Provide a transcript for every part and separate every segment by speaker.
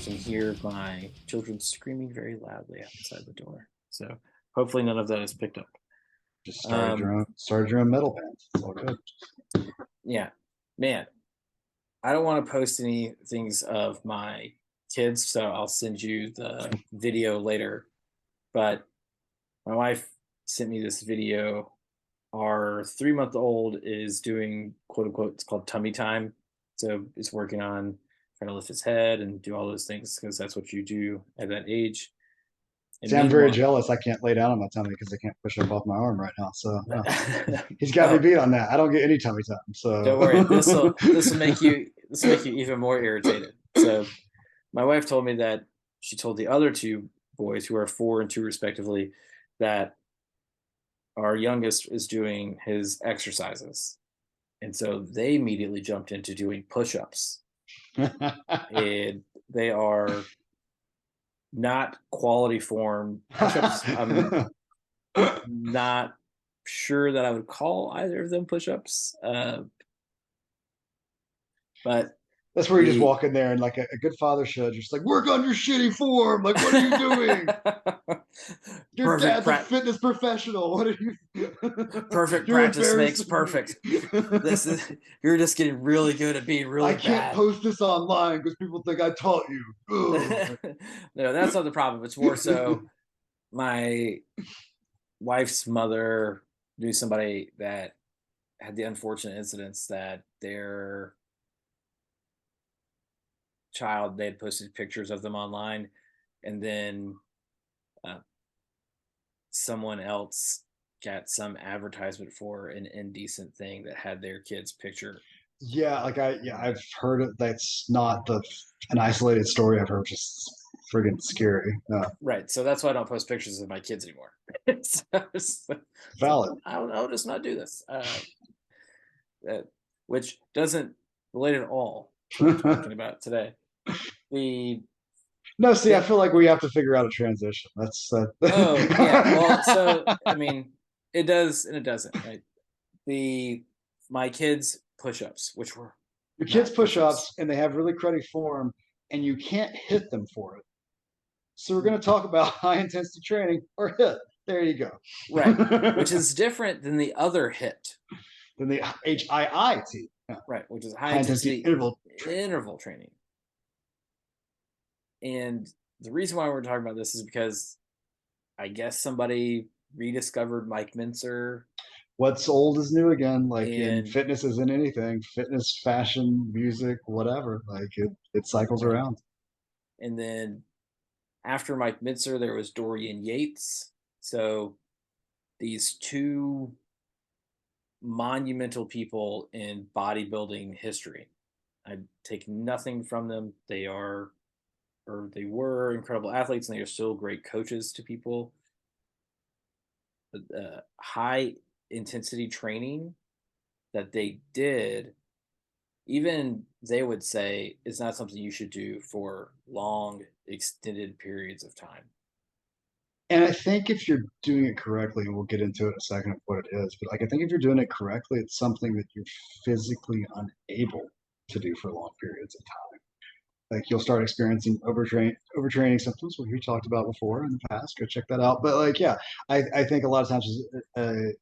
Speaker 1: can hear my children screaming very loudly outside the door. So hopefully none of that is picked up.
Speaker 2: Just
Speaker 1: Um,
Speaker 2: started your own metal band. It's all good.
Speaker 1: yeah, man, I don't want to post any things of my kids, so I'll send you the video later. But my wife sent me this video. Our 3 month old is doing quote unquote, it's called tummy time. So it's working on trying to lift his head and do all those things because that's what you do at that age. And
Speaker 2: See, I'm very
Speaker 1: meanwhile,
Speaker 2: jealous. I can't lay down on my tummy because I can't push up off my arm right now. So no, he's got me
Speaker 1: oh,
Speaker 2: beat on that. I don't get any tummy time.
Speaker 1: don't worry.
Speaker 2: So
Speaker 1: This will make you even more irritated. So my wife told me that she told the other two boys, who are 4 and 2 respectively, that our youngest is doing his exercises. And so they immediately jumped into doing push-ups. And they are not quality form push-ups. I'm not sure that I would call either of them push-ups. But
Speaker 2: that's where you just
Speaker 1: the
Speaker 2: walk in there and like a good father should just like work on your shitty form. Like, what are you doing? Your
Speaker 1: perfect
Speaker 2: dad's a
Speaker 1: pra-
Speaker 2: fitness professional. What are you?
Speaker 1: perfect
Speaker 2: You're
Speaker 1: practice makes
Speaker 2: embarrassing
Speaker 1: perfect.
Speaker 2: me.
Speaker 1: This is You're just getting really good at being
Speaker 2: I
Speaker 1: really
Speaker 2: can't
Speaker 1: bad.
Speaker 2: post this online because people think I taught you.
Speaker 1: No, that's not the problem. It's more so my wife's mother knew somebody that had the unfortunate incidents that their child, they had posted pictures of them online, and then uh, someone else got some advertisement for an indecent thing that had their kid's picture
Speaker 2: Yeah,
Speaker 1: on
Speaker 2: I've
Speaker 1: it.
Speaker 2: heard it. That's not an isolated story I've heard, which is friggin' scary.
Speaker 1: Right. So that's why I don't post pictures of my kids anymore. So it's like,
Speaker 2: Valid.
Speaker 1: I'll just not do this. Uh, which doesn't relate at all to what we're talking about today. The
Speaker 2: No, see, I
Speaker 1: thing,
Speaker 2: feel like we have to figure out a transition. That's
Speaker 1: oh yeah, well, so I mean, it does and it doesn't, right? The My kids push-ups, which were
Speaker 2: your kids
Speaker 1: not
Speaker 2: push
Speaker 1: push-ups,
Speaker 2: ups and they have really cruddy form, and you can't hit them for it. So we're going to talk about high intensity training or hit. There you go.
Speaker 1: right? Which is different than the other hit,
Speaker 2: Then the HIIT,
Speaker 1: right? Which is high
Speaker 2: high intensity
Speaker 1: intensity
Speaker 2: interval training.
Speaker 1: interval training. And the reason why we're talking about this is because I guess somebody rediscovered Mike Mincer,
Speaker 2: What's old is new again. Like in
Speaker 1: and
Speaker 2: fitness isn't anything. Fitness, fashion, music, whatever. Like it cycles
Speaker 1: right,
Speaker 2: around.
Speaker 1: and then after Mike Mincer, there was Dorian Yates. So these two monumental people in bodybuilding history. I take nothing from them. They were incredible athletes, and they are still great coaches to people. But high intensity training that they did, even they would say, is not something you should do for long, extended periods of time.
Speaker 2: And I think if you're doing it correctly, and we'll get into it in a second of what it is, but like I think if you're doing it correctly, it's something that you're physically unable to do for long periods of time. Like you'll start experiencing overtraining symptoms, which we talked about before in the past. Go check that out. But like, yeah, I think a lot of times a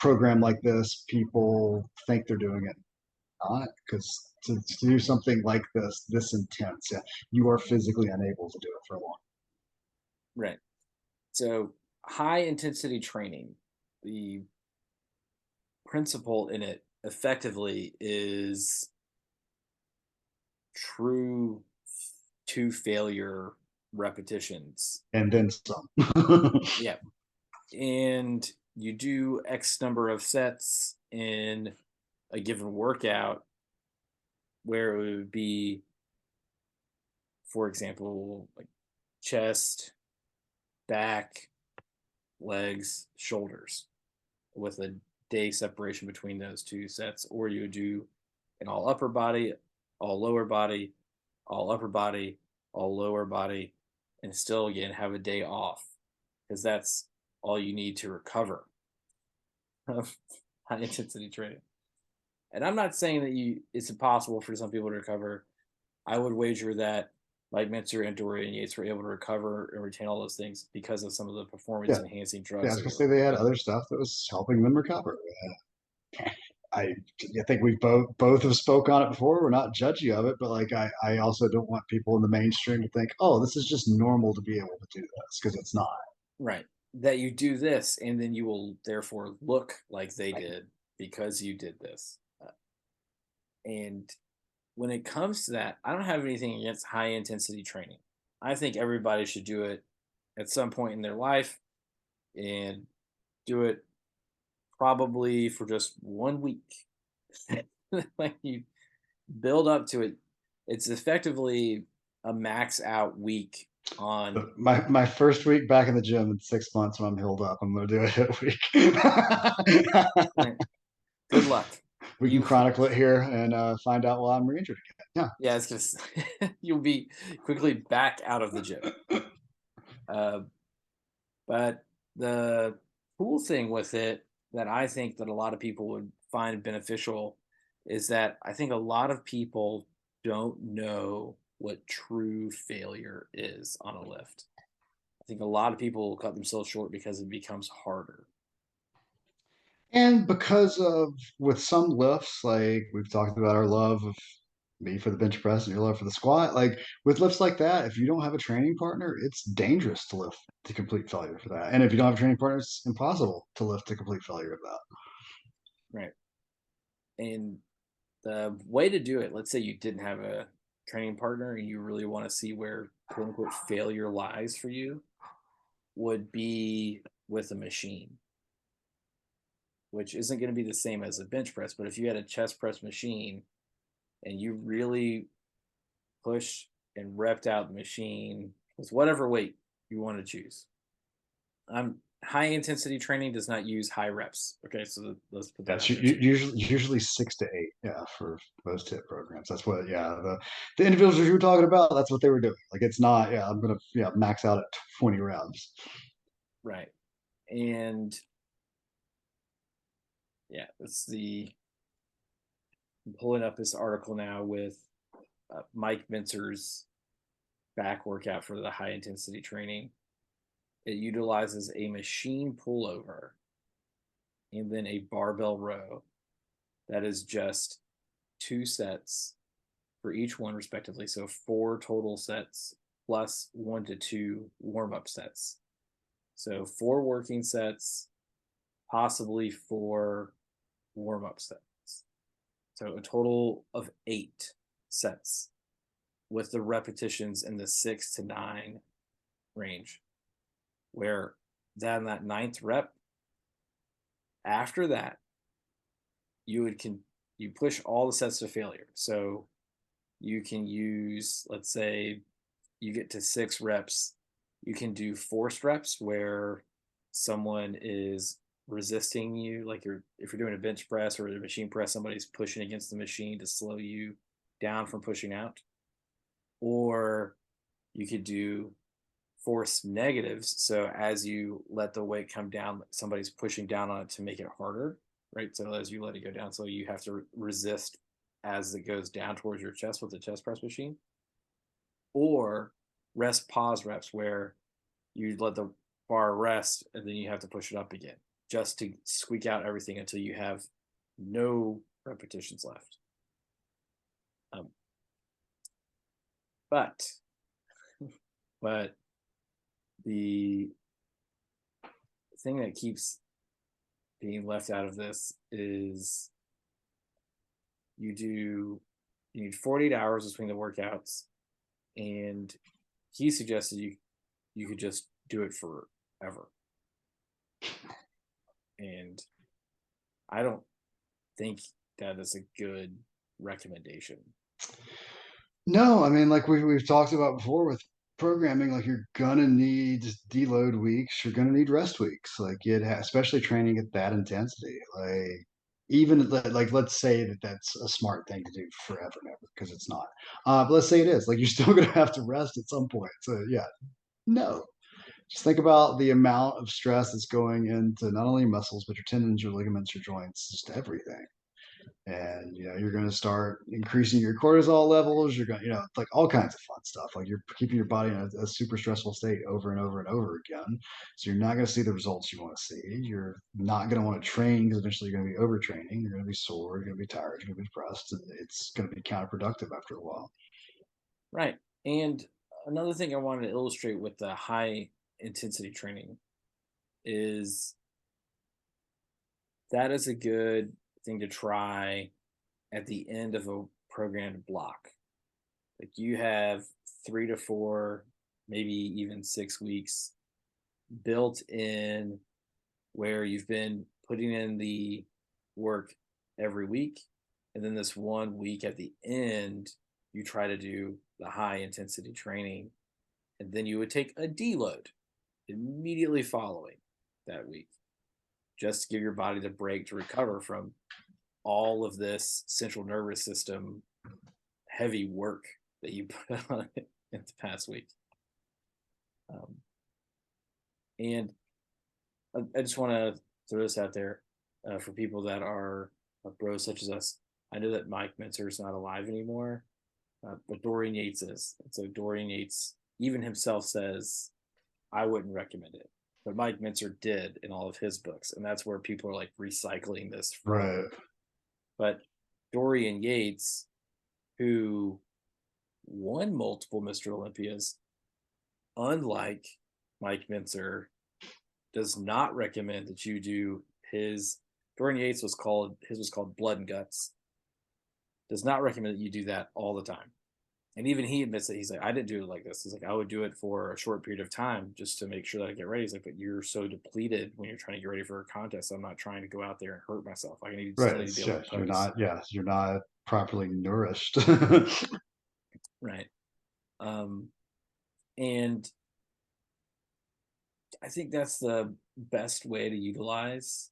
Speaker 2: program like this, people think they're doing it not because to do something like this intense, yeah, you are physically unable to do it for long.
Speaker 1: Right. So high intensity training, the principle in it effectively is true to failure repetitions.
Speaker 2: And then some.
Speaker 1: Yeah. And you do X number of sets in a given workout where it would be, for example, like chest, back, legs, shoulders, with a day separation between those two sets. Or you would do an all upper body, all lower body, all upper body, all lower body, and still again have a day off, because that's all you need to recover of high intensity training. And I'm not saying that it's impossible for some people to recover. I would wager that like Minter and Yates were able to recover and retain all those things because of some of the performance
Speaker 2: Yeah,
Speaker 1: enhancing
Speaker 2: yeah. I
Speaker 1: drugs
Speaker 2: was
Speaker 1: that
Speaker 2: gonna
Speaker 1: they
Speaker 2: say
Speaker 1: were
Speaker 2: they had
Speaker 1: on.
Speaker 2: other stuff that was helping them recover. I I think we both have spoke on it before. We're not judgy of it, but like I also don't want people in the mainstream to think, oh, this is just normal to be able to do this because it's not.
Speaker 1: Right. That you do this and then you will therefore look like they
Speaker 2: Right.
Speaker 1: did because you did this. And when it comes to that, I don't have anything against high intensity training. I think everybody should do it at some point in their life and do it probably for just 1 week. Like you build up to it. It's effectively a max out week on.
Speaker 2: But my first week back in the gym in 6 months when I'm healed up, I'm gonna do it a week.
Speaker 1: Right. Good luck.
Speaker 2: We can
Speaker 1: You,
Speaker 2: chronicle it here and find out why I'm re-injured again.
Speaker 1: yeah, it's just you'll be quickly back out of the gym.
Speaker 2: Yeah.
Speaker 1: Uh, but the cool thing with it that I think that a lot of people would find beneficial is that I think a lot of people don't know what true failure is on a lift. I think a lot of people will cut themselves short because it becomes harder.
Speaker 2: And because of with some lifts, like we've talked about our love of me for the bench press and your love for the squat, like with lifts like that, if you don't have a training partner, it's dangerous to lift to complete failure for that. And if you don't have a training partner, it's impossible to lift to complete failure of that.
Speaker 1: Right. And the way to do it, let's say you didn't have a training partner and you really want to see where quote unquote failure lies for you, would be with a machine, which isn't going to be the same as a bench press. But if you had a chest press machine and you really push and repped out the machine with whatever weight you want to choose, high intensity training does not use high reps. Okay, so let's put that
Speaker 2: That's
Speaker 1: out there too.
Speaker 2: usually 6 to 8, yeah, for most hit programs. That's what, yeah, the individuals you were talking about, that's what they were doing. Like it's not, yeah, I'm gonna max out at 20 reps.
Speaker 1: Right. And yeah, that's the I'm pulling up this article now with Mike Mintzer's back workout for the high intensity training. It utilizes a machine pullover and then a barbell row that is just 2 sets for each one, respectively. So 4 total sets plus 1 to 2 warm up sets. So 4 working sets, possibly 4 warm up sets. So a total of 8 sets with the repetitions in the 6 to 9 range, where then that ninth rep, after that, you push all the sets to failure. So you can use, let's say you get to 6 reps, you can do forced reps where someone is resisting you, like if you're doing a bench press or a machine press, somebody's pushing against the machine to slow you down from pushing out. Or you could do force negatives. So as you let the weight come down, somebody's pushing down on it to make it harder, right? So as you let it go down, so you have to resist as it goes down towards your chest with the chest press machine. Or rest pause reps where you let the bar rest and then you have to push it up again just to squeak out everything until you have no repetitions left. Um, but but the thing that keeps being left out of this is you need 48 hours between the workouts, and he suggested you could just do it forever. And I don't think that is a good recommendation.
Speaker 2: No, I mean, like we've talked about before with programming, like you're gonna need deload weeks, you're gonna need rest weeks, like especially training at that intensity. Like even like let's say that that's a smart thing to do forever and ever because it's not. But let's say it is. Like you're still gonna have to rest at some point. So yeah, no. Just think about the amount of stress that's going into not only your muscles but your tendons, your ligaments, your joints, just everything. And you're going to start increasing your cortisol levels. You're going to, like all kinds of fun stuff. Like you're keeping your body in a super stressful state over and over and over again. So you're not going to see the results you want to see. You're not going to want to train because eventually you're going to be overtraining. You're going to be sore. You're going to be tired. You're going to be depressed, and it's going to be counterproductive after a while.
Speaker 1: Right. And another thing I wanted to illustrate with the high intensity training is that is a good thing to try at the end of a programmed block. Like you have 3 to 4, maybe even 6 weeks built in where you've been putting in the work every week. And then this 1 week at the end, you try to do the high intensity training. And then you would take a deload immediately following that week, just to give your body the break to recover from all of this central nervous system heavy work that you put on it in the past week. Um, and I just want to throw this out there for people that are bros such as us. I know that Mike Mincer is not alive anymore, but Dorian Yates is. And so Dorian Yates, even himself, says, I wouldn't recommend it. But Mike Mincer did in all of his books. And that's where people are like recycling this from.
Speaker 2: Right.
Speaker 1: But Dorian Yates, who won multiple Mr. Olympias, unlike Mike Mincer, does not recommend that you do his. Dorian Yates was called Blood and Guts. Does not recommend that you do that all the time. And even he admits that he's like, I didn't do it like this. He's like, I would do it for a short period of time just to make sure that I get ready. He's like, but you're so depleted when you're trying to get ready for a contest. I'm not trying to go out there and hurt myself. I
Speaker 2: Right.
Speaker 1: still need to
Speaker 2: It's
Speaker 1: be able to
Speaker 2: just you're
Speaker 1: pose.
Speaker 2: not. Yeah, you're not properly nourished.
Speaker 1: Right. Um, and I think that's the best way to utilize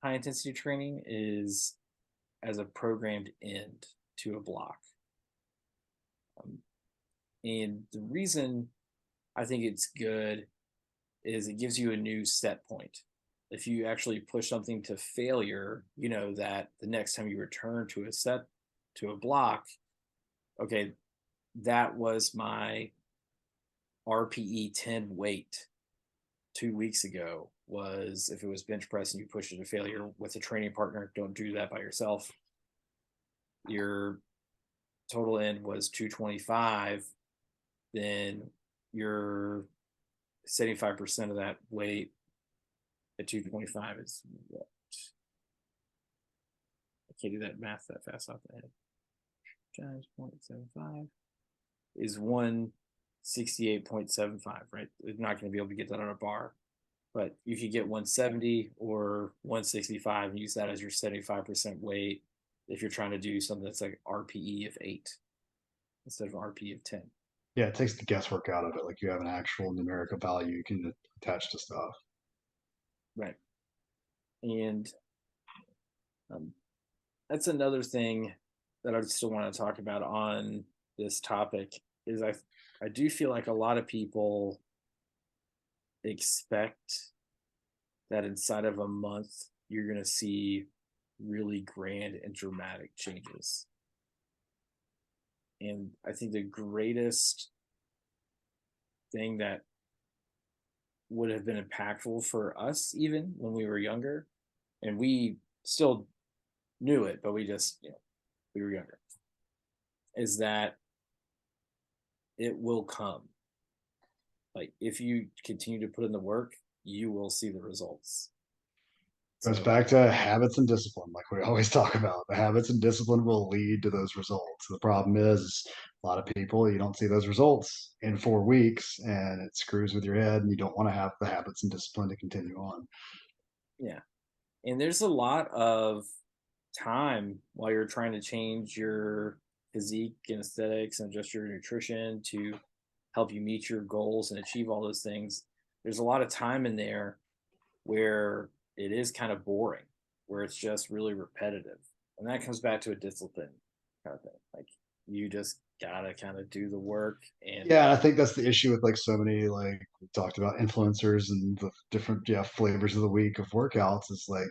Speaker 1: high intensity training is as a programmed end to a block. Um, and the reason I think it's good is it gives you a new set point. If you actually push something to failure, you know that the next time you return to a block, okay, that was my RPE 10 weight 2 weeks ago. Was if it was bench press and you push it to failure with a training partner, don't do that by yourself. Your total end was 225, then you're 75% of that weight at 225 is what? I can't do that math that fast off the head. Times 0.75 is 168.75, right? They're not going to be able to get that on a bar, but you could get 170 or 165 and use that as your 75% weight if you're trying to do something that's like RPE of 8 instead of RPE of 10.
Speaker 2: Yeah, it takes the guesswork out of it. Like you have an actual numerical value you can attach to stuff.
Speaker 1: Right. And um, that's another thing that I still want to talk about on this topic is I do feel like a lot of people expect that inside of a month you're going to see really grand and dramatic changes. And I think the greatest thing that would have been impactful for us even when we were younger, and we still knew it, but we just, we were younger, is that it will come. Like if you continue to put in the work, you will see the results.
Speaker 2: Goes
Speaker 1: So
Speaker 2: back to habits and discipline, like we always talk about. The habits and discipline will lead to those results. The problem is a lot of people, you don't see those results in 4 weeks and it screws with your head and you don't want to have the habits and discipline to continue on.
Speaker 1: yeah, and there's a lot of time while you're trying to change your physique and aesthetics and just your nutrition to help you meet your goals and achieve all those things. There's a lot of time in there where it is kind of boring, where it's just really repetitive. And that comes back to a discipline kind of thing. Like you just gotta kind of do the work and
Speaker 2: Yeah, and I think that's the issue with like so many like we talked about influencers and the different flavors of the week of workouts is like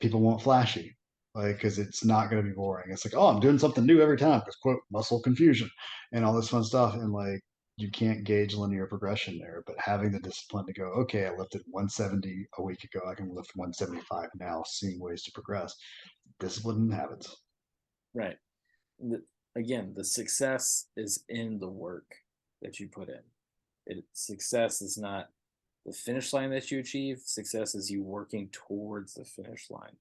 Speaker 2: people want flashy. like because it's not going to be boring. It's like, oh, I'm doing something new every time because quote muscle confusion and all this fun stuff, and like you can't gauge linear progression there. But having the discipline to go, okay, I lifted 170 a week ago, I can lift 175 now, seeing ways to progress. Discipline and habits.
Speaker 1: Right. The, again, the success is in the work that you put in. Success is not the finish line that you achieve. Success is you working towards the finish line.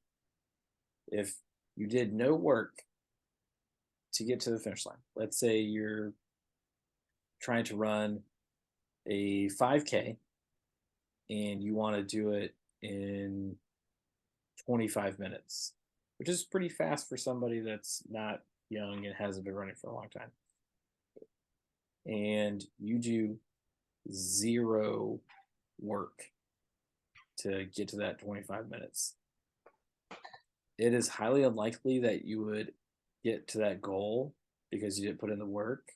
Speaker 1: If you did no work to get to the finish line, let's say you're trying to run a 5K and you want to do it in 25 minutes, which is pretty fast for somebody that's not young and hasn't been running for a long time. And you do zero work to get to that 25 minutes. It is highly unlikely that you would get to that goal because you didn't put in the work.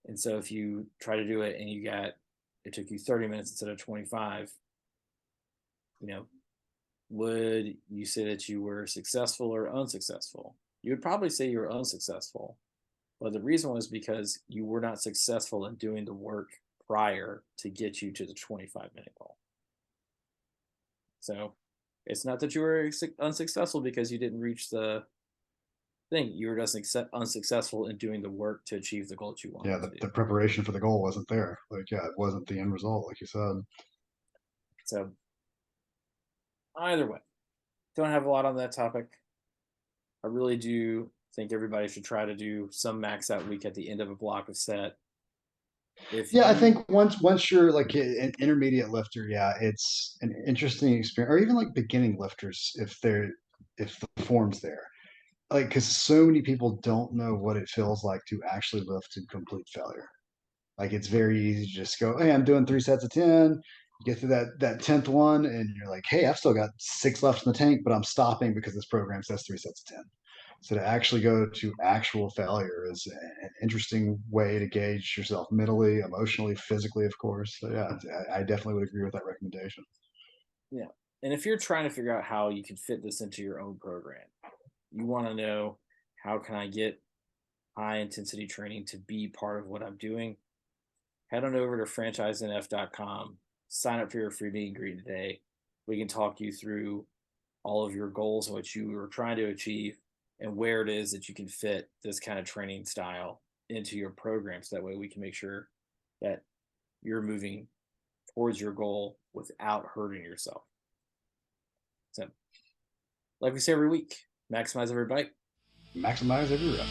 Speaker 1: And so if you try to do it and it took you 30 minutes instead of 25, you know, would you say that you were successful or unsuccessful? You would probably say you were unsuccessful. But the reason was because you were not successful in doing the work prior to get you to the 25-minute goal. So it's not that you were unsuccessful because you didn't reach the thing. You were just unsuccessful in doing the work to achieve the goal that you
Speaker 2: Yeah,
Speaker 1: wanted to do.
Speaker 2: the preparation for the goal wasn't there. Like, yeah, it wasn't the end result, like you said.
Speaker 1: So either way, don't have a lot on that topic. I really do think everybody should try to do some max out week at the end of a block of set. If
Speaker 2: Yeah, I
Speaker 1: you
Speaker 2: think once you're like an intermediate lifter, yeah, it's an interesting experience, or even like beginning lifters, if the form's there, like because so many people don't know what it feels like to actually lift to complete failure. Like it's very easy to just go, hey, I'm doing 3 sets of 10. You get to that 10th one, and you're like, hey, I've still got 6 left in the tank, but I'm stopping because this program says 3 sets of 10. So to actually go to actual failure is an interesting way to gauge yourself mentally, emotionally, physically, of course. So yeah, I definitely would agree with that recommendation.
Speaker 1: Yeah. And if you're trying to figure out how you can fit this into your own program, you want to know how can I get high intensity training to be part of what I'm doing, head on over to franchisenf.com, sign up for your free meet and greet today. We can talk you through all of your goals and what you are trying to achieve and where it is that you can fit this kind of training style into your program. So that way we can make sure that you're moving towards your goal without hurting yourself. So, like we say every week, maximize every bite.
Speaker 2: Maximize every rep.